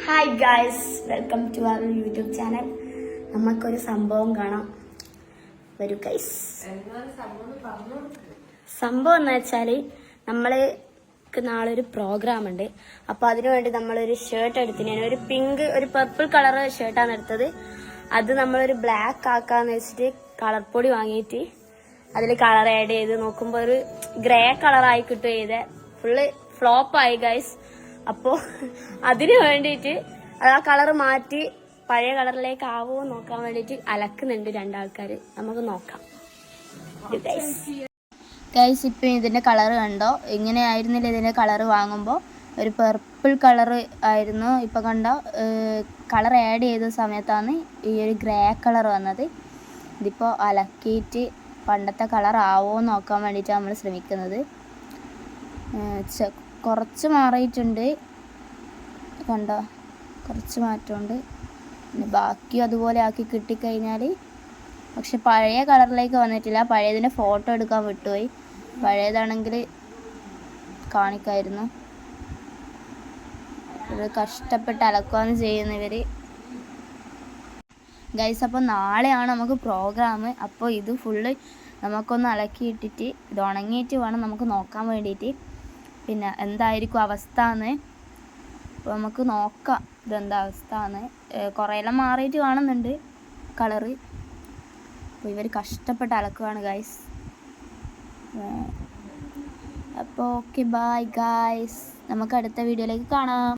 Hi guys, welcome to our YouTube channel. നമുക്കൊരു സംഭവം കാണാം. വരൂ ഗൈസ്. സംഭവം എന്ന് വെച്ചാൽ നമ്മൾക്ക് നാളെ ഒരു പ്രോഗ്രാം ഉണ്ട്. അപ്പോൾ അതിനുവേണ്ടി നമ്മളൊരു ഷർട്ട് എടുത്തിന്. ഒരു പിങ്ക് ഒരു പർപ്പിൾ കളർ ഷർട്ടാണ് എടുത്തത്. അത് നമ്മളൊരു ബ്ലാക്ക് ആക്കാന്ന് വെച്ചിട്ട് കളർ പൊടി വാങ്ങിയിട്ട് അതിൽ കളർ ആഡ് ചെയ്ത് നോക്കുമ്പോൾ ഒരു ഗ്രേ കളറായി കിട്ടുക ചെയ്തേ. ഫുള്ള് ഫ്ലോപ്പായി ഗൈസ്. അപ്പോൾ അതിന് വേണ്ടിയിട്ട് അത് ആ കളർ മാറ്റി പഴയ കളറിലേക്ക് ആവുമോ നോക്കാൻ വേണ്ടിയിട്ട് അലക്കുന്നുണ്ട് രണ്ടാൾക്കാർ. നമുക്ക് നോക്കാം ഗൈസ്. ഇപ്പം ഇതിൻ്റെ കളർ കണ്ടോ? ഇങ്ങനെ ആയിരുന്നില്ല ഇതിൻ്റെ കളർ വാങ്ങുമ്പോൾ, ഒരു പർപ്പിൾ കളർ ആയിരുന്നു. ഇപ്പം കണ്ടോ, കളർ ആഡ് ചെയ്ത സമയത്താണ് ഈ ഒരു ഗ്രേ കളർ വന്നത്. ഇതിപ്പോൾ അലക്കിയിട്ട് പണ്ടത്തെ കളർ ആവോ നോക്കാൻ വേണ്ടിയിട്ടാണ് നമ്മൾ ശ്രമിക്കുന്നത്. കുറച്ച് മാറിയിട്ടുണ്ട് കണ്ടോ, കുറച്ച് മാറ്റമുണ്ട്. പിന്നെ ബാക്കി അതുപോലെ ആക്കി കിട്ടിക്കഴിഞ്ഞാൽ, പക്ഷെ പഴയ കളറിലേക്ക് വന്നിട്ടില്ല. പഴയതിൻ്റെ ഫോട്ടോ എടുക്കാൻ വിട്ടുപോയി. പഴയതാണെങ്കിൽ കാണിക്കായിരുന്നു. ഇത് കഷ്ടപ്പെട്ട് അലക്കുകയാണ് ചെയ്യുന്നവർ ഗൈസ്. അപ്പോൾ നാളെയാണ് നമുക്ക് പ്രോഗ്രാം. അപ്പോൾ ഇത് ഫുള്ള് നമുക്കൊന്ന് അലക്കിയിട്ടിട്ട് ഇത് ഉണങ്ങിയിട്ട് വേണം നമുക്ക് നോക്കാൻ വേണ്ടിയിട്ട്. പിന്നെ എന്തായിരിക്കും അവസ്ഥ എന്ന് അപ്പോൾ നമുക്ക് നോക്കാം ഇതെന്താ അവസ്ഥ എന്ന്. കുറേയെല്ലാം മാറിയിട്ട് കാണുന്നുണ്ട് കളറ്. അപ്പോൾ ഇവർ കഷ്ടപ്പെട്ട് അലക്കുകയാണ് ഗൈസ്. അപ്പോൾ ഓക്കെ, ബൈ ഗൈസ്. നമുക്ക് അടുത്ത വീഡിയോയിലേക്ക് കാണാം.